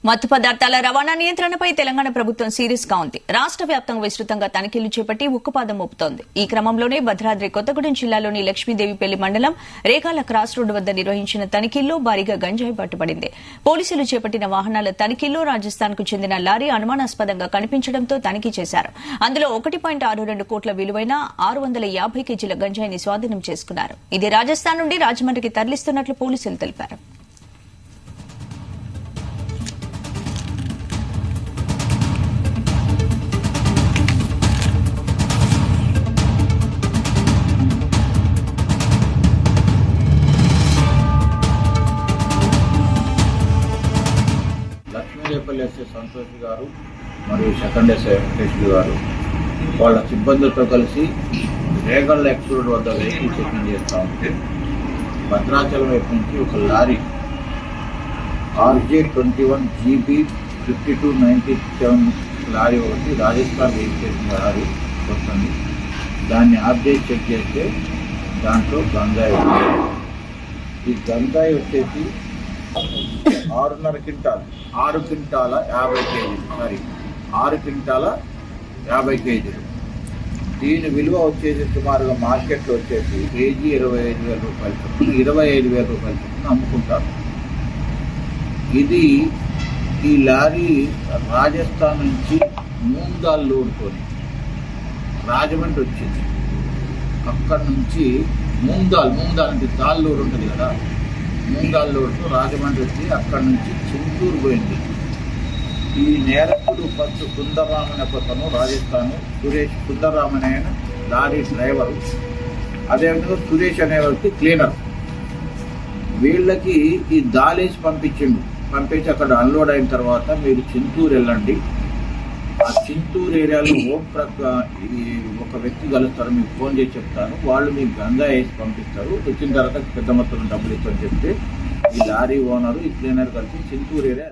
మత్తు పదార్థాల రవాణా నియంత్రణపై తెలంగాణ ప్రభుత్వం సీరియస్ గా ఉంది. రాష్ట్ర వ్యాప్తంగా విస్తృతంగా తనిఖీలు చేపట్టి ఉక్కుపాదం మోపుతోంది. ఈ క్రమంలోనే భద్రాద్రి కొత్తగూడెం జిల్లాలోని లక్ష్మీదేవిపల్లి మండలం రేగాల క్రాస్ రోడ్డు వద్ద నిర్వహించిన తనిఖీల్లో భారీగా గంజాయి పట్టుబడింది. పోలీసులు చేపట్టిన వాహనాల తనిఖీల్లో రాజస్థాన్ కు చెందిన లారీ అనుమానాస్పదంగా కనిపించడంతో తనిఖీ చేశారు. అందులో 1.62 కోట్ల విలువైన 650 కేజీల గంజాయిని స్వాధీనం చేసుకున్నారు. ఇది రాజస్థాన్ నుండి రాజమండ్రికి తరలిస్తున్నట్లు పోలీసులు తెలిపారు. లక్ష్మీదేవిపల్లి ఎస్ఐ సంతోష్ గారు మరియు సెకండ్ ఎస్ఐ వెంకటేశ్వర గారు వాళ్ళ సిబ్బందితో కలిసి రేగళ్ళ ఎక్స్రోడ్ వద్ద వెహికల్ చెకింగ్ చేస్తూ ఉంటే భద్రాచలం వైపు నుంచి ఒక లారీ RJ21 GB 5297 లారీ ఒకటి రాజస్థాన్ రిజిస్ట్రేషన్ లారీ వస్తుంది. దాన్ని ఆబ్జెక్ట్ చెక్ చేస్తే దాంట్లో గంజాయి ఉంది. ఈ గంజాయి వచ్చేసి 6.5 క్వింటాల్ 6 క్వింటాల 50 కేజీలు 6 క్వింటాల 50 కేజీలు. దీని విలువ వచ్చేసి సుమారుగా మార్కెట్లో వచ్చేసి కేజీ 25,000 రూపాయలు చొప్పున 25,000 రూపాయలు చొప్పున అమ్ముకుంటారు. ఇది ఈ లారీ రాజస్థాన్ నుంచి మూంగాల్ లోడ్తోని రాజమండ్రి వచ్చింది. అక్కడి నుంచి మూంగాల్ అంటే దాల్ లోడ్ ఉంటుంది కదా, మూంగాల్ లోడ్తో రాజమండ్రి వచ్చి అక్కడి నుంచి చింతూరు పోయింది. ఈ నేరస్తుడు ఫస్ట్ సుందర్రామన్ ఒకతను రాజస్థాన్, సురేష్ సుందర్రామన్ అయిన లారీ డ్రైవరు, అదేవిధంగా సురేష్ అనే వ్యక్తి క్లీనర్. వీళ్ళకి ఈ దాలేసి పంపించి అక్కడ అన్లోడ్ అయిన తర్వాత మీరు చింతూరు వెళ్ళండి. ఆ చింతూరు ఏరియాలో ఒక వ్యక్తి కలుస్తారు, మీకు ఫోన్ చేసి చెప్తాను, వాళ్ళు మీకు గంజా వేసి పంపిస్తారు. వచ్చిన తర్వాత పెద్ద మొత్తం డబ్బులు ఇస్తారని చెప్తే ఈ లారీ ఓనరు ఈ క్లీనర్ కలిసి చింతూరు ఏరియా